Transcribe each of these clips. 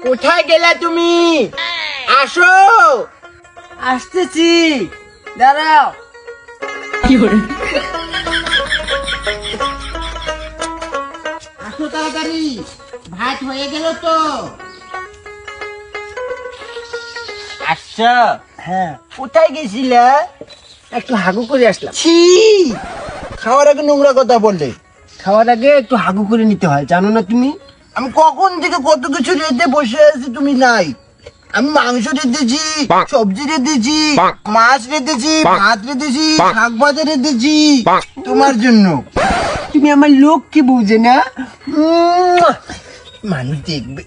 কোথায় গেলে তুমি? আসো। আসতেছি, দাঁড়াও। আসো তাড়াতাড়ি, ভাত হয়ে গেল তো? আচ্ছা, হ্যাঁ, কোথায় গেছিলে? একটু হাগু করে আসলাম। ছি, খাওয়ার আগে নোংরা কথা বললে। খাওয়ার আগে একটু হাগু করে নিতে হয়, জানো না তুমি? আমি কখন থেকে কত কিছু রেঁধে বসে আছি, তুমি নাই। আমি মাংস রেঁধেছি, সবজি রেঁধেছি, মাছ রেঁধেছি, ভাত রেঁধেছি, শাক ভাজা রেঁধেছি তোমার জন্য। তুমি আমার লোক কি বুঝে না? মানুষ দেখবে।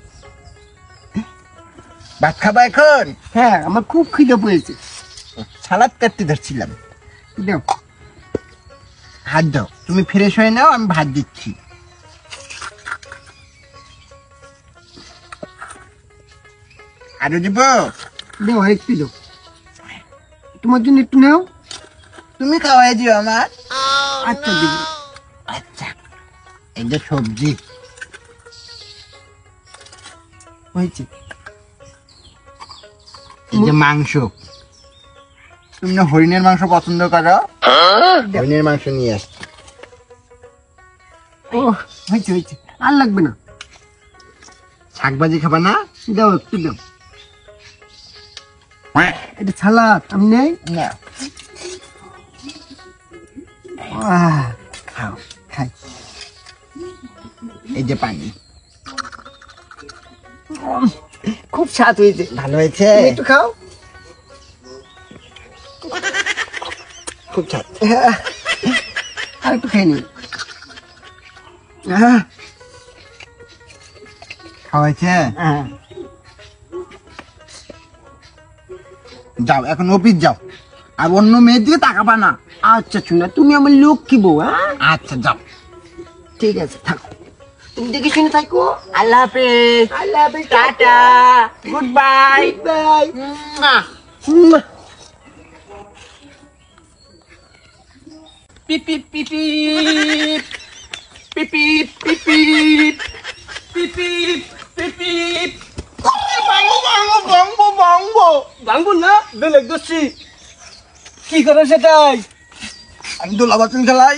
ভাত খাবা এখন? হ্যাঁ, আমার খুব খিদে পেয়েছে। সালাদ কাটতে ধরছিলাম। দাও, হাত দাও, তুমি ফ্রেশ হয়ে নাও, আমি ভাত দিচ্ছি। আরো দিব? দাও, একটু দাও। তোমার জন্য একটু নাও। তুমি খাওয়াই দিও আমার। আচ্ছা, দিব। আচ্ছা, এই যে সবজি হয়েছে। এই যে মাংস। তুমি না হরিণের মাংস পছন্দ করো? হরিণের মাংস নিয়ে আসছি। ও, হয়েছে হয়েছে, আর লাগবে না। শাক ভাজি খাবা না? দাও, একটু দাও। এটা সালাদ, আমি নেই। না, খাও। খাই। এই যে পানি। খুব স্বাদ হয়েছে। ভালো হয়েছে? তুমি একটু খাও। খুব স্বাদ। আর একটু খেয়ে নিই। খাওয়া হয়েছে? হ্যাঁ, যাও, এখন অফিস যাও, আর অন্য মেয়ের দিকে তাকাবা না। আচ্ছা শোনা, তুমি আমার লক্ষ্মী বউ। হ্যাঁ, আচ্ছা, যাও। ঠিক আছে, থাকো। তুমি দেখে শুনে থাকো। আল্লাহ হাফেজ। আল্লাহ হাফেজ, tata, good bye. Bye. Beep beep beep beep beep beep beep beep beep beep beep beep. ভাঙবো না, বেলেগ দোষী কি করে সেটাই। আমি তো লাবাচন খেলাই।